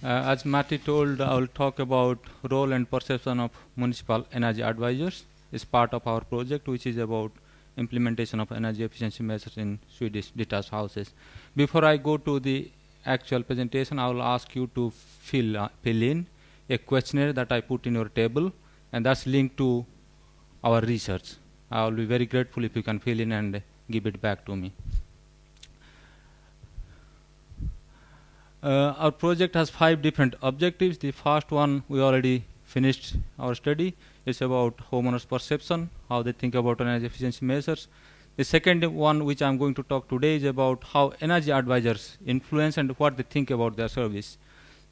As Matty told, I will talk about role and perception of municipal energy advisors. It's part of our project, which is about implementation of energy efficiency measures in Swedish detached houses. Before I go to the actual presentation, I will ask you to fill in a questionnaire that I put in your table, and that's linked to our research. I will be very grateful if you can fill in and give it back to me. Our project has 5 different objectives. The first one, we already finished our study. It's about homeowners' perception, how they think about energy efficiency measures. The second one, which I'm going to talk today, is about how energy advisors influence and what they think about their service.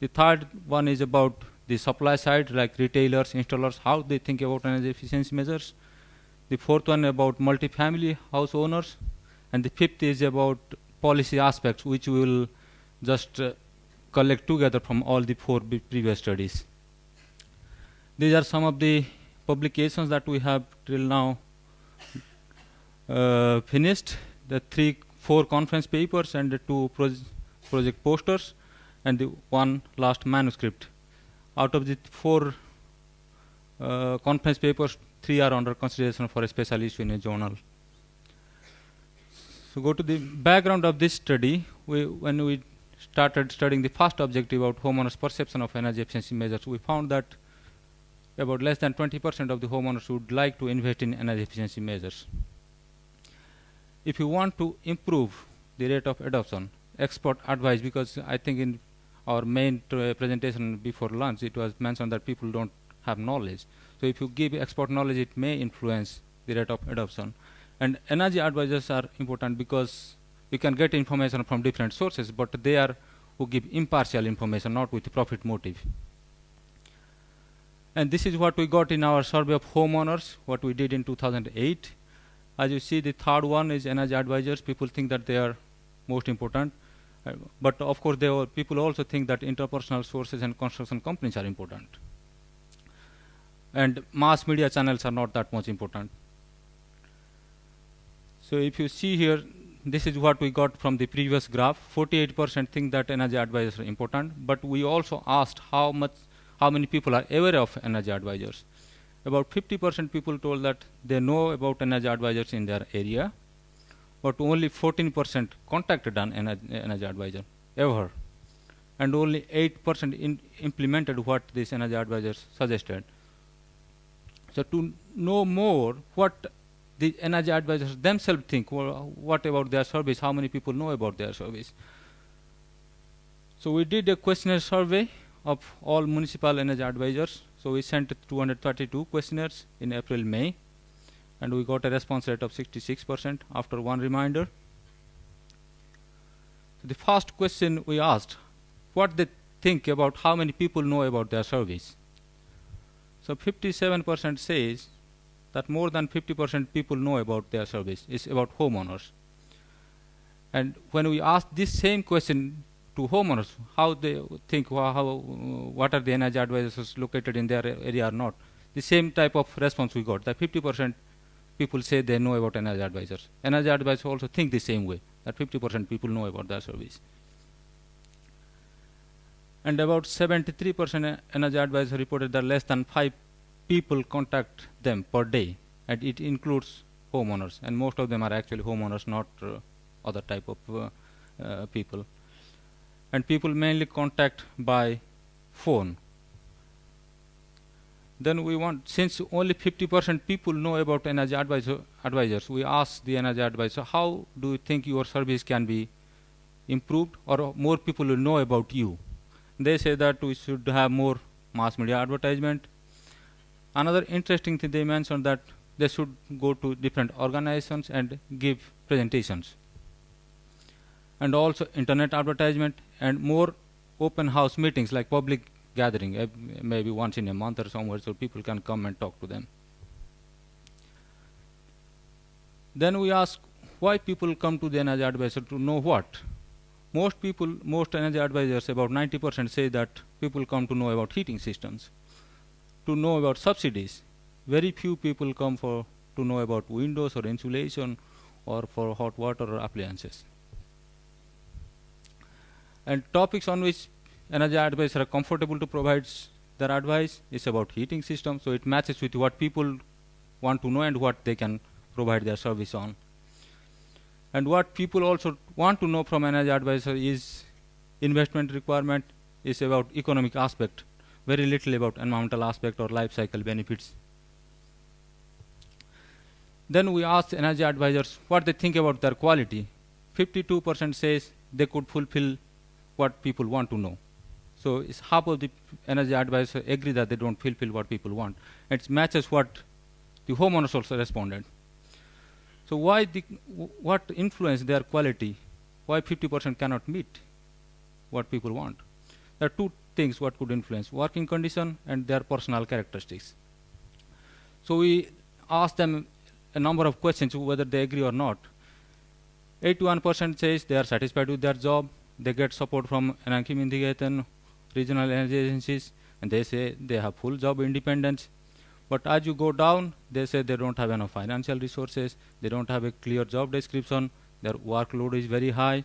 The third one is about the supply side, like retailers, installers, how they think about energy efficiency measures. The fourth one about multifamily house owners. And the fifth is about policy aspects, which we will just collect together from all the 4 previous studies. These are some of the publications that we have till now finished. The 4 conference papers and the 2 project posters and the 1 last manuscript. Out of the 4 conference papers, 3 are under consideration for a special issue in a journal. So go to the background of this study. When we started studying the first objective about homeowners' perception of energy efficiency measures, we found that about less than 20% of the homeowners would like to invest in energy efficiency measures. If you want to improve the rate of adoption, expert advice, because I think in our main presentation before lunch it was mentioned that people don't have knowledge. So if you give expert knowledge, it may influence the rate of adoption. And energy advisors are important because you can get information from different sources, but they are who give impartial information, not with profit motive. And this is what we got in our survey of homeowners, what we did in 2008. As you see, the third one is energy advisors. People think that they are most important. But of course, people also think that interpersonal sources and construction companies are important. And mass media channels are not that much important. So if you see here, this is what we got from the previous graph. 48% think that energy advisors are important, but we also asked how many people are aware of energy advisors. About 50% people told that they know about energy advisors in their area, but only 14% contacted an energy advisor ever, and only 8% implemented what these energy advisors suggested. So to know more what the energy advisors themselves think, what about their service, how many people know about their service. So we did a questionnaire survey of all municipal energy advisors. So we sent 232 questionnaires in April, May, and we got a response rate of 66% after 1 reminder. So the first question we asked, what they think about how many people know about their service. So 57% says that more than 50% people know about their service. It's about homeowners. And when we ask this same question to homeowners, how they think, what are the energy advisors located in their area or not, the same type of response we got, that 50% people say they know about energy advisors. Energy advisors also think the same way, that 50% people know about their service. And about 73% energy advisors reported that less than 5 people contact them per day, and it includes homeowners, and most of them are actually homeowners, not other type of people. And people mainly contact by phone. Then we want, since only 50% people know about energy advisors, we ask the energy advisor, how do you think your service can be improved, or more people will know about you? They say that we should have more mass media advertisement. Another interesting thing, they mentioned that they should go to different organizations and give presentations, and also internet advertisement and more open house meetings, like public gathering, maybe once in a month or somewhere, so people can come and talk to them. Then we ask why people come to the energy advisor, to know what. Most energy advisors, about 90%, say that people come to know about heating systems, to know about subsidies. Very few people come to know about windows or insulation or for hot water or appliances. And topics on which energy advisors are comfortable to provide their advice. It's about heating system, so it matches with what people want to know and what they can provide their service on. And what people also want to know from energy advisor is investment requirement, is about economic aspect, very little about environmental aspect or life cycle benefits. Then we asked energy advisors what they think about their quality. 52% says they could fulfill what people want to know. So it's half of the energy advisors agree that they don't fulfill what people want. It matches what the homeowners also responded. So what influenced their quality? Why 50% cannot meet what people want? There are two things what could influence: working condition and their personal characteristics. So we asked them a number of questions whether they agree or not. 81% says they are satisfied with their job. They get support from Anakim Indigetan, regional energy agencies, and they say they have full job independence. But as you go down, they say they don't have enough financial resources, they don't have a clear job description, their workload is very high.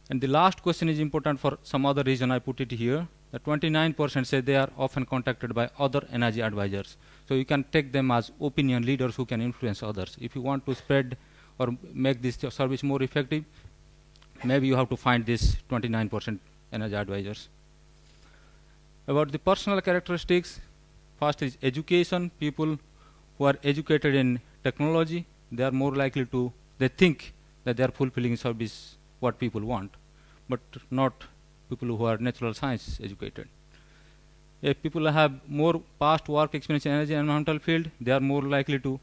And the last question is important for some other reason I put it here. The 29% say they are often contacted by other energy advisors. So you can take them as opinion leaders who can influence others. If you want to spread or make this service more effective, maybe you have to find this 29% energy advisors. About the personal characteristics, first is education. People who are educated in technology, they are more likely to, they think that they are fulfilling service what people want, but not people who are natural science educated. If people have more past work experience in energy and environmental field, they are more likely to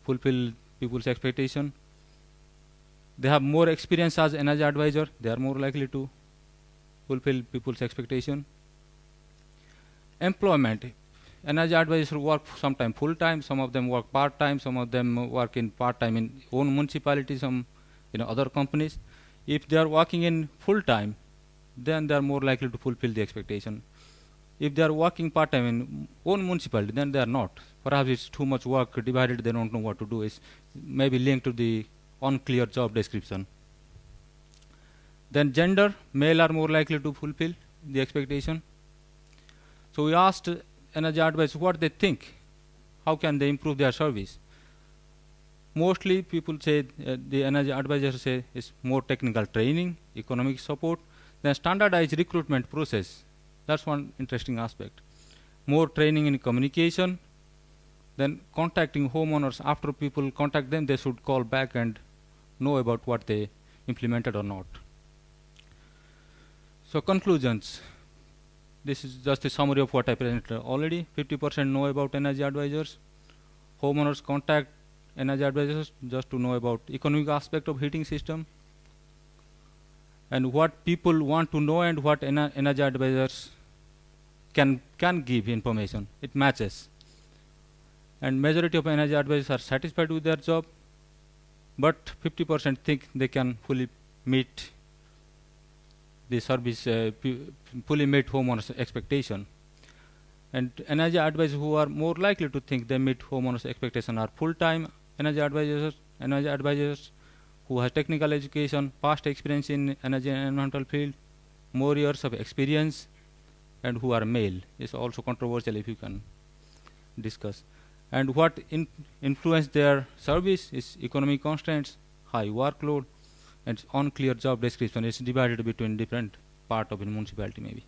fulfill people's expectation. They have more experience as energy advisor, they are more likely to fulfill people's expectation. Employment. Energy advisors work sometimes full-time, some of them work part-time, some of them work in part-time in own municipality, some in other companies. If they are working in full-time, then they are more likely to fulfill the expectation. If they are working part-time in own municipality, then they are not. Perhaps it's too much work divided, they don't know what to do. It's maybe linked to the unclear job description. Then gender, male are more likely to fulfill the expectation. So we asked energy advisors what they think, how can they improve their service. Mostly people say, the energy advisors say is more technical training, economic support, then standardized recruitment process. That's one interesting aspect. More training in communication, then contacting homeowners. After people contact them, they should call back and know about what they implemented or not. So conclusions. This is just a summary of what I presented already. 50% know about energy advisors. Homeowners contact energy advisors just to know about economic aspect of heating system. And what people want to know and what energy advisors can give information. It matches. And majority of energy advisors are satisfied with their job, but 50% think they can fully meet the service, fully meet homeowners' expectation. And energy advisors who are more likely to think they meet homeowners' expectation are full-time energy advisors who have technical education, past experience in energy and environmental field, more years of experience, and who are male. It's also controversial if you can discuss. And what influence their service is economic constraints, high workload, and unclear job description. It's divided between different part of the municipality maybe.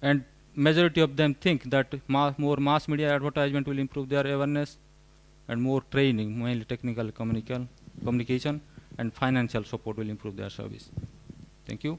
And majority of them think that more mass media advertisement will improve their awareness, and more training, mainly technical communication and financial support will improve their service. Thank you.